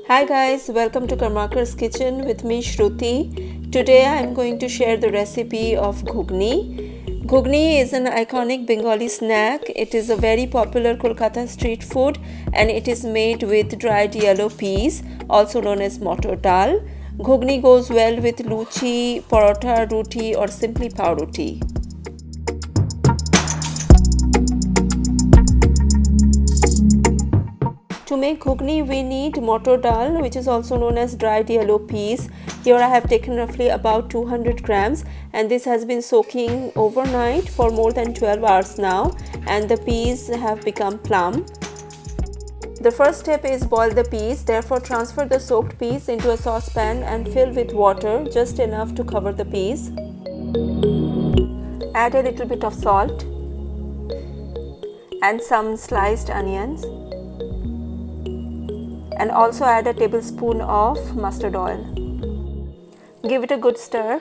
Hi guys, welcome to Karmakar's Kitchen with me Shruti. Today I am going to share the recipe of ghugni. Ghugni is an iconic Bengali snack. It is a very popular Kolkata street food and it is made with dried yellow peas, also known as motor dal. Ghugni goes well with luchi, parotha, roti or simply pav roti. To make ghugni we need motor dal, which is also known as dried yellow peas. Here I have taken roughly about 200 grams and this has been soaking overnight for more than 12 hours now and the peas have become plump. The first step is boil the peas, therefore transfer the soaked peas into a saucepan and fill with water just enough to cover the peas. Add a little bit of salt and some sliced onions. And also add a tablespoon of mustard oil. Give it a good stir.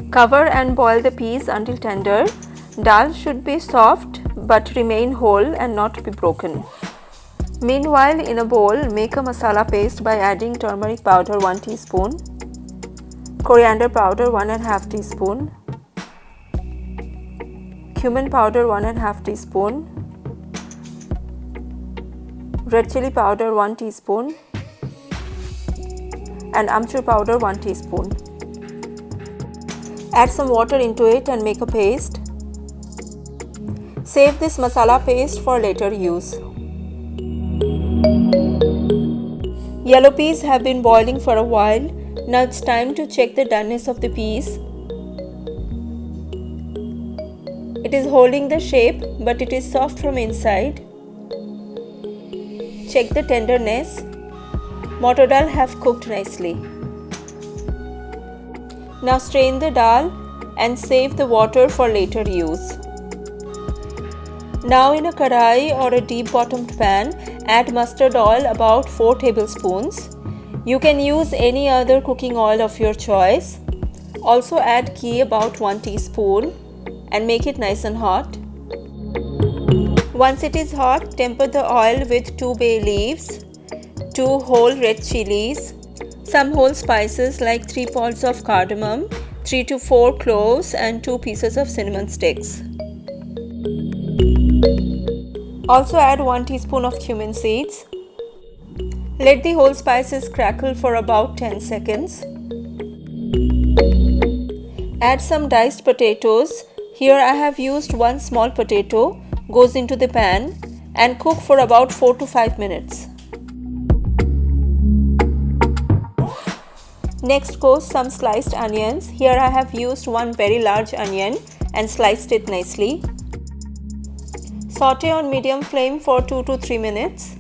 Cover and boil the peas until tender. Dal should be soft but remain whole and not be broken. Meanwhile, in a bowl, make a masala paste by adding turmeric powder 1 teaspoon, coriander powder 1½ teaspoon, cumin powder 1½ teaspoon, red chili powder 1 teaspoon and amchur powder 1 teaspoon. Add some water into it and make a paste. Save this masala paste for later use. Yellow peas have been boiling for a while. Now it's time to check the doneness of the peas. It is holding the shape but it is soft from inside. Check the tenderness. Motor dal have cooked nicely. Now strain the dal and save the water for later use. Now in a karai or a deep bottomed pan, add mustard oil about 4 tablespoons. You can use any other cooking oil of your choice. Also add ghee about 1 teaspoon and make it nice and hot. Once it is hot, temper the oil with 2 bay leaves, 2 whole red chilies, some whole spices like 3 pods of cardamom, 3 to 4 cloves and 2 pieces of cinnamon sticks. Also add 1 teaspoon of cumin seeds. Let the whole spices crackle for about 10 seconds. Add some diced potatoes. Here I have used 1 small potato. Goes into the pan and cook for about 4 to 5 minutes. Next goes some sliced onions. Here I have used 1 very large onion and sliced it nicely. Saute on medium flame for 2 to 3 minutes.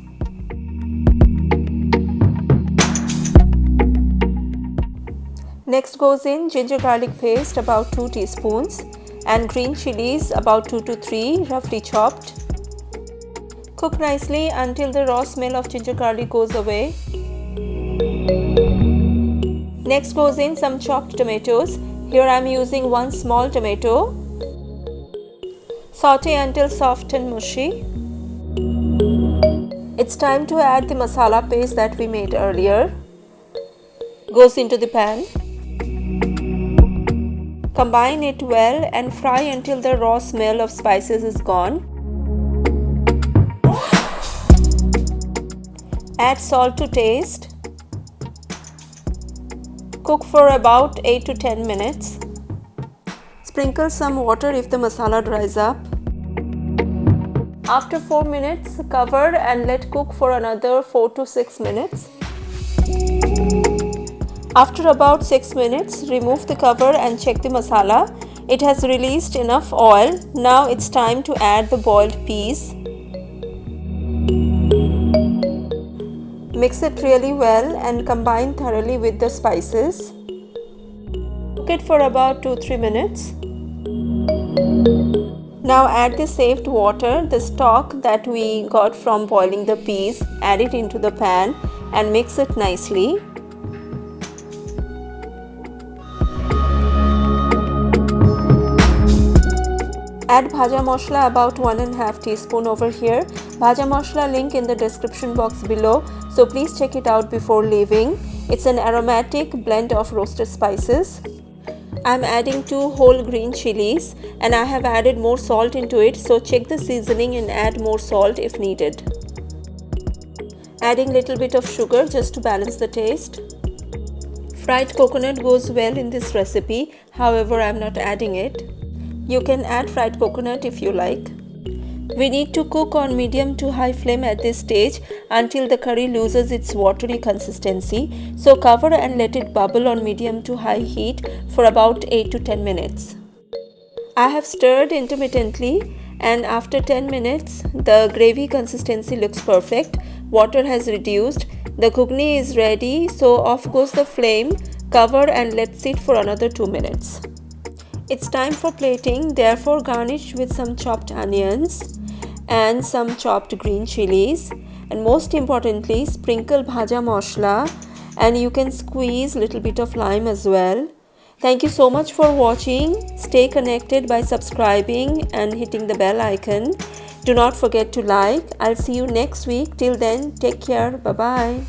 Next goes in ginger garlic paste about 2 teaspoons and green chilies about 2 to 3 roughly chopped. Cook nicely until the raw smell of ginger garlic goes away. Next goes in some chopped tomatoes. Here I am using 1 small tomato. Saute until soft and mushy. It's time to add the masala paste that we made earlier. Goes into the pan. Combine it well and fry until the raw smell of spices is gone. Add salt to taste. Cook for about 8 to 10 minutes. Sprinkle some water if the masala dries up. After 4 minutes, cover and let cook for another 4 to 6 minutes. After about 6 minutes, remove the cover and check the masala. It has released enough oil. Now it's time to add the boiled peas. Mix it really well and combine thoroughly with the spices. Cook it for about 2-3 minutes. Now add the saved water, the stock that we got from boiling the peas. Add it into the pan and mix it nicely. Add bhaja masala about 1½ teaspoon over here Bhaja Masala link in the description box below, so please check it out before leaving. It's an aromatic blend of roasted spices. I'm adding 2 whole green chilies and I have added more salt into it, so check the seasoning and add more salt if needed. Adding little bit of sugar just to balance the taste. Fried coconut goes well in this recipe, however I'm not adding it. You can add fried coconut if you like. We need to cook on medium to high flame at this stage until the curry loses its watery consistency. So cover and let it bubble on medium to high heat for about 8 to 10 minutes. I have stirred intermittently and after 10 minutes the gravy consistency looks perfect. Water has reduced. The ghugni is ready, so off goes the flame. Cover and let sit for another 2 minutes. It's time for plating, therefore garnish with some chopped onions and some chopped green chilies, and most importantly sprinkle bhaja masala, and you can squeeze little bit of lime as well. Thank you so much for watching. Stay connected by subscribing and hitting the bell icon. Do not forget to like. I'll see you next week. Till then, take care. Bye bye.